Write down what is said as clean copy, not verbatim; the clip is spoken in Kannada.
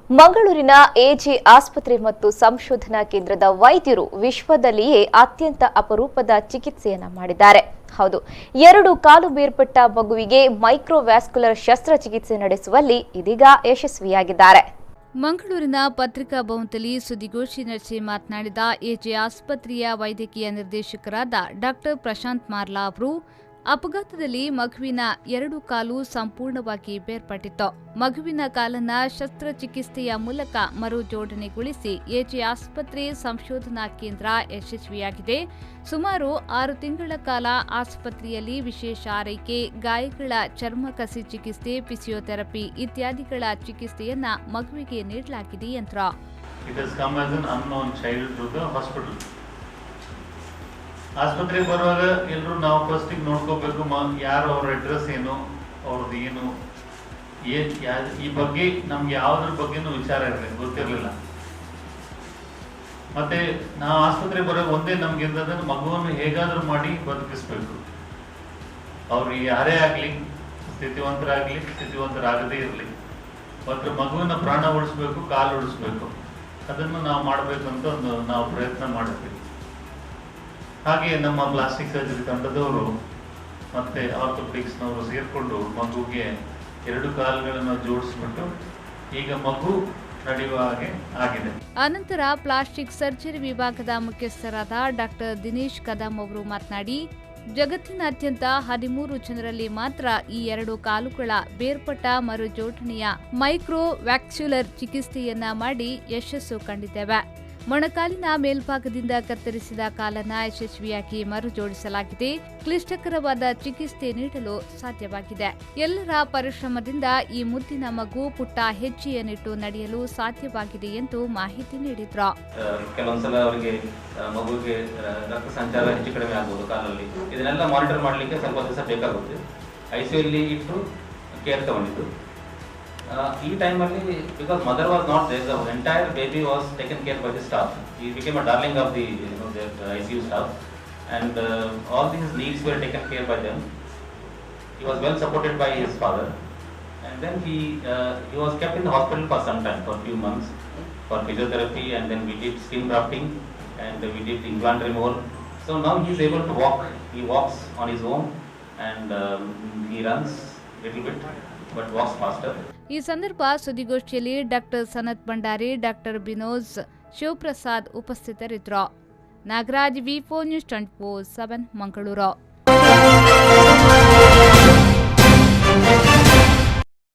ಮಂಗಳೂರಿನ ಎಜೆ ಆಸ್ಪತ್ರೆ ಮತ್ತು ಸಂಶೋಧನಾ ಕೇಂದ್ರದ ವೈದ್ಯರು ವಿಶ್ವದಲ್ಲಿಯೇ ಅತ್ಯಂತ ಅಪರೂಪದ ಚಿಕಿತ್ಸೆಯನ್ನ ಮಾಡಿದ್ದಾರೆ. ಹೌದು, 2 ಕಾಲು ಬೇರ್ಪಟ್ಟ ಮಗುವಿಗೆ ಮೈಕ್ರೋವ್ಯಾಸ್ಕ್ಯುಲರ್ ಶಸ್ತ್ರಚಿಕಿತ್ಸೆ ನಡೆಸುವಲ್ಲಿ ಇದೀಗ ಯಶಸ್ವಿಯಾಗಿದ್ದಾರೆ. ಮಂಗಳೂರಿನ ಪತ್ರಿಕಾ ಭವನದಲ್ಲಿ ಸುದ್ದಿಗೋಷ್ಠಿ ನಡೆಸಿ ಮಾತನಾಡಿದ ಎಜೆ ಆಸ್ಪತ್ರೆಯ ವೈದ್ಯಕೀಯ ನಿರ್ದೇಶಕರಾದ ಡಾಕ್ಟರ್ ಪ್ರಶಾಂತ್ ಮಾರ್ಲಾ ಅವರು, ಅಪಘಾತದಲ್ಲಿ ಮಗುವಿನ 2 ಕಾಲು ಸಂಪೂರ್ಣವಾಗಿ ಬೇರ್ಪಟ್ಟಿತ್ತು. ಮಗುವಿನ ಕಾಲನ್ನ ಶಸ್ತ್ರಚಿಕಿತ್ಸೆಯ ಮೂಲಕ ಮರು ಜೋಡಣೆಗೊಳಿಸಿ ಎಜೆ ಆಸ್ಪತ್ರೆ ಸಂಶೋಧನಾ ಕೇಂದ್ರ ಯಶಸ್ವಿಯಾಗಿದೆ. ಸುಮಾರು 6 ತಿಂಗಳ ಕಾಲ ಆಸ್ಪತ್ರೆಯಲ್ಲಿ ವಿಶೇಷ ಆರೈಕೆ, ಗಾಯಗಳ ಚರ್ಮ ಕಸಿ ಚಿಕಿತ್ಸೆ, ಫಿಸಿಯೋಥೆರಪಿ ಇತ್ಯಾದಿಗಳ ಚಿಕಿತ್ಸೆಯನ್ನ ಮಗುವಿಗೆ ನೀಡಲಾಗಿದೆ ಎಂದರು. ಆಸ್ಪತ್ರೆಗೆ ಬರುವಾಗ ಎಲ್ಲರೂ ನಾವು ಫಸ್ಟಿಗೆ ನೋಡ್ಕೋಬೇಕು, ಯಾರು ಅವ್ರ ಅಡ್ರೆಸ್ ಏನು, ಅವ್ರದ್ದು ಏನು, ಈ ಬಗ್ಗೆ ನಮ್ಗೆ ಯಾವುದ್ರ ಬಗ್ಗೆನೂ ವಿಚಾರ ಇರಲಿಲ್ಲ, ಗೊತ್ತಿರಲಿಲ್ಲ. ಮತ್ತೆ ನಾವು ಆಸ್ಪತ್ರೆಗೆ ಬರೋದು ಒಂದೇ ನಮ್ಗೆ ಇರ್ತದೆ, ಮಗುವನ್ನು ಹೇಗಾದ್ರೂ ಮಾಡಿ ಬದುಕಿಸ್ಬೇಕು. ಅವ್ರಿಗೆ ಯಾರೇ ಆಗ್ಲಿ, ಸ್ಥಿತಿವಂತರಾಗ್ಲಿ ಸ್ಥಿತಿವಂತರಾಗದೇ ಇರಲಿ, ಮತ್ತು ಮಗುವಿನ ಪ್ರಾಣ ಉಳಿಸ್ಬೇಕು, ಕಾಲು ಉಳಿಸ್ಬೇಕು. ಅದನ್ನು ನಾವು ಮಾಡಬೇಕಂತ ನಾವು ಪ್ರಯತ್ನ ಮಾಡ್ತೀವಿ. ಹಾಗೆ ನಮ್ಮ ಪ್ಲಾಸ್ಟಿಕ್ ಸರ್ಜರಿ ತಂಡದವರು ಮತ್ತೆ ಆರ್ಥೋಪೆಡಿಕ್ಸ್ನವರು ಸೇರಿಕೊಂಡು ಮಗುಗೆ 2 ಕಾಲುಗಳನ್ನು ಜೋಡಿಸ್ಬಿಟ್ಟು ಈಗ ಮಗು ನಡೆಯುವ ಹಾಗೆ ಆಗಿದೆ. ಅನಂತರ ಪ್ಲಾಸ್ಟಿಕ್ ಸರ್ಜರಿ ವಿಭಾಗದ ಮುಖ್ಯಸ್ಥರಾದ ಡಾಕ್ಟರ್ ದಿನೇಶ್ ಕದಂ ಅವರು ಮಾತನಾಡಿ, ಜಗತ್ತಿನಾದ್ಯಂತ 13 ಜನರಲ್ಲಿ ಮಾತ್ರ ಈ 2 ಕಾಲುಗಳ ಬೇರ್ಪಟ್ಟ ಮರು ಜೋಡಣೆಯ ಮೈಕ್ರೋವ್ಯಾಸ್ಕ್ಯುಲರ್ ಚಿಕಿತ್ಸೆಯನ್ನ ಮಾಡಿ ಯಶಸ್ಸು ಕಂಡಿದ್ದೇವೆ. ಮೊಣಕಾಲಿನ ಮೇಲ್ಭಾಗದಿಂದ ಕತ್ತರಿಸಿದ ಕಾಲನ್ನ ಯಶಸ್ವಿಯಾಗಿ ಮರು ಜೋಡಿಸಲಾಗಿದೆ. ಕ್ಲಿಷ್ಟಕರವಾದ ಚಿಕಿತ್ಸೆ ನೀಡಲು ಸಾಧ್ಯವಾಗಿದೆ. ಎಲ್ಲರ ಪರಿಶ್ರಮದಿಂದ ಈ ಮುದ್ದಿನ ಮಗು ಪುಟ್ಟ ಹೆಜ್ಜೆಯನ್ನಿಟ್ಟು ನಡೆಯಲು ಸಾಧ್ಯವಾಗಿದೆ ಎಂದು ಮಾಹಿತಿ ನೀಡಿದ್ರು. ಕೆಲವೊಂದ್ಸಲ ಅವರಿಗೆ ಮಗುವಿಗೆ ರಕ್ತ ಸಂಚಾರ ಹೆಚ್ಚು ಕಡಿಮೆ ಆಗಬಹುದು ಕಾಲಲ್ಲಿ. ಇದನ್ನೆಲ್ಲ ಮಾನಿಟರ್ ಮಾಡಲಿಕ್ಕೆ ಸ್ವಲ್ಪ ದಿವಸ ಬೇಕಾಗುತ್ತೆ. ಐಸಿಯುಲಿ ಇಟ್ಟು ಕೇರ್ ತಗೊಂಡಿದ್ದು. ಈ ಟೈಮಲ್ಲಿ because mother was not there, the entire baby was taken care by the staff. He became a darling of the ICU staff, and all these needs were taken care by them. He was well supported by his father, and then he was kept in the hospital for some time, for a few months, for physiotherapy, and then we did skin grafting and we did implant removal. So now he is able to walk. He walks on his own, and he runs little bit but walks faster. ಈ ಸಂದರ್ಭ ಸುದ್ದಿಗೋಷ್ಠಿಯಲ್ಲಿ ಡಾಕ್ಟರ್ ಸನತ್ ಭಂಡಾರಿ, ಡಾಕ್ಟರ್ ಬಿನೋಜ್, ಶಿವಪ್ರಸಾದ್ ಉಪಸ್ಥಿತರಿದ್ದರು. Nagaraj, V4 News 24/7 Mangaluru.